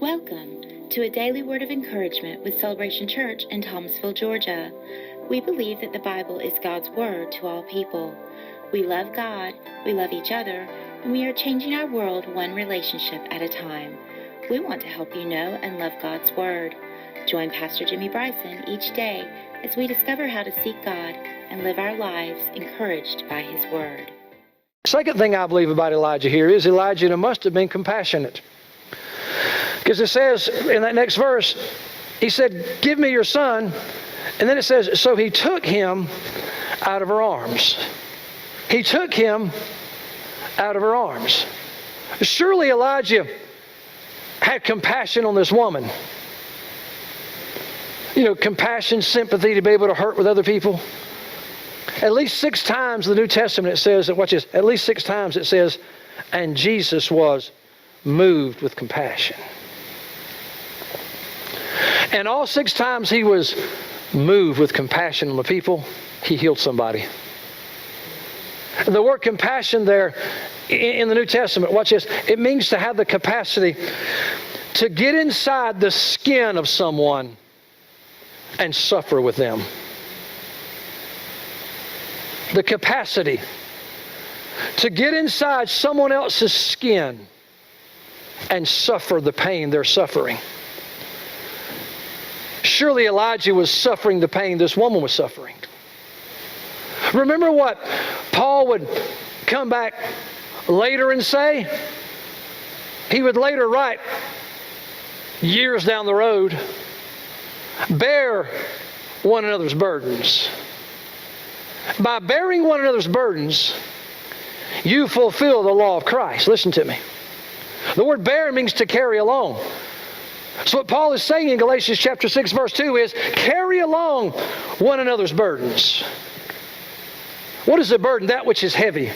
Welcome to a daily word of encouragement with Celebration Church in Thomasville, Georgia. We believe that the Bible is God's word to all people. We love God, we love each other, and we are changing our world one relationship at a time. We want to help you know and love God's word. Join Pastor Jimmy Bryson each day as we discover how to seek God and live our lives encouraged by His word. Second thing I believe about Elijah here is Elijah must have been compassionate. Because it says in that next verse, he said, "Give me your son." And then it says, so he took him out of her arms. He took him out of her arms. Surely Elijah had compassion on this woman. You know, compassion, sympathy, to be able to hurt with other people. At least 6 times in the New Testament it says, watch this, at least 6 times it says, and Jesus was moved with compassion. And all 6 times he was moved with compassion on the people, he healed somebody. The word compassion there in the New Testament, watch this, it means to have the capacity to get inside the skin of someone and suffer with them. The capacity to get inside someone else's skin and suffer the pain they're suffering. Surely Elijah was suffering the pain this woman was suffering. Remember what Paul would come back later and say? He would later write, years down the road, bear one another's burdens. By bearing one another's burdens, you fulfill the law of Christ. Listen to me. The word bear means to carry along. So what Paul is saying in Galatians chapter 6 verse 2 is, carry along one another's burdens. What is a burden? That which is heavy.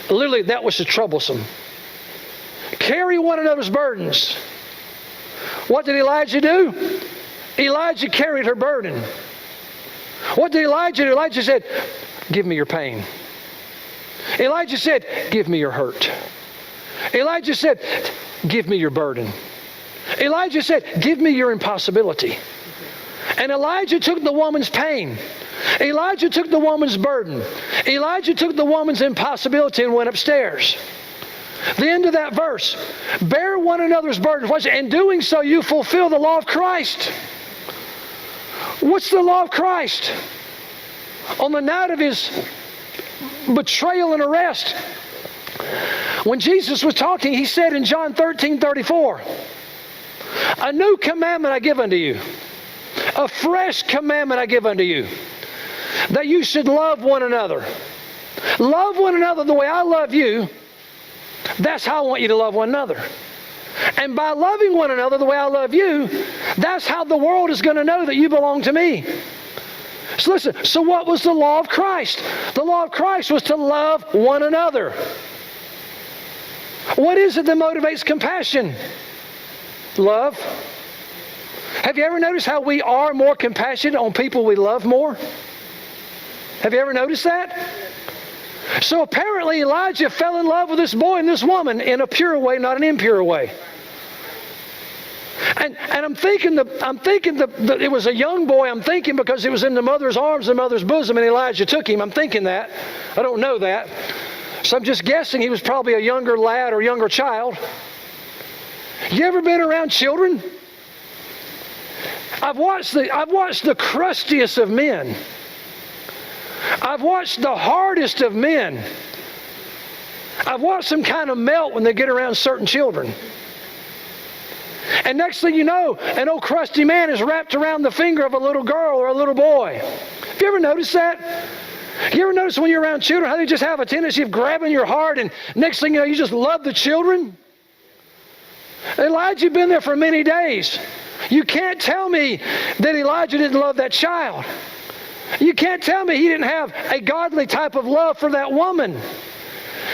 Literally that which is troublesome. Carry one another's burdens. What did Elijah do? Elijah carried her burden. What did Elijah do? Elijah said, give me your pain. Elijah said, give me your hurt. Elijah said, give me your burden. Elijah said, give me your impossibility. And Elijah took the woman's pain. Elijah took the woman's burden. Elijah took the woman's impossibility and went upstairs. The end of that verse, bear one another's burdens. In doing so, you fulfill the law of Christ. What's the law of Christ? On the night of his betrayal and arrest, when Jesus was talking, he said in John 13:34, a new commandment I give unto you, a fresh commandment I give unto you, that you should love one another. Love one another the way I love you. That's how I want you to love one another. And by loving one another the way I love you, that's how the world is going to know that you belong to me. So listen, so what was the law of Christ? The law of Christ was to love one another. What is it that motivates compassion? Love. Have you ever noticed how we are more compassionate on people we love more? Have you ever noticed that? So apparently Elijah fell in love with this boy and this woman in a pure way, not an impure way. And I'm thinking it was a young boy. I'm thinking because it was in the mother's arms, the mother's bosom, and Elijah took him. I'm thinking that. I don't know that. So I'm just guessing he was probably a younger lad or younger child. You ever been around children? I've watched the crustiest of men. I've watched the hardest of men. I've watched them kind of melt when they get around certain children. And next thing you know, an old crusty man is wrapped around the finger of a little girl or a little boy. Have you ever noticed that? You ever notice when you're around children how they just have a tendency of grabbing your heart, and next thing you know, you just love the children? Elijah had been there for many days. You can't tell me that Elijah didn't love that child. You can't tell me he didn't have a godly type of love for that woman.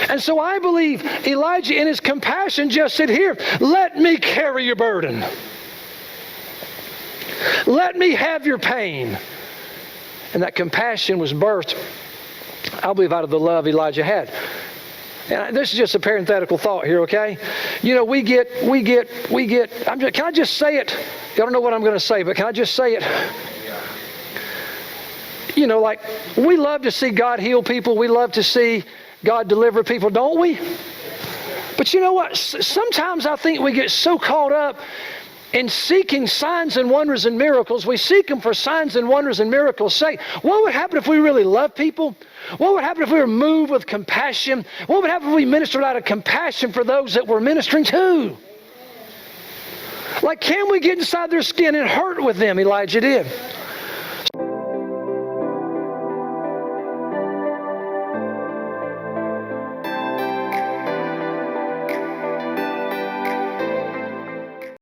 And so I believe Elijah in his compassion just said, here, let me carry your burden. Let me have your pain. And that compassion was birthed, I believe, out of the love Elijah had. And this is just a parenthetical thought here, okay? You know, we get, can I just say it? Y'all don't know what I'm going to say, but can I just say it? You know, like, we love to see God heal people. We love to see God deliver people, don't we? But you know what? Sometimes I think we get so caught up in seeking signs and wonders and miracles. We seek them for signs and wonders and miracles' sake. What would happen if we really loved people? What would happen if we were moved with compassion? What would happen if we ministered out of compassion for those that we're ministering to? Like, can we get inside their skin and hurt with them? Elijah did.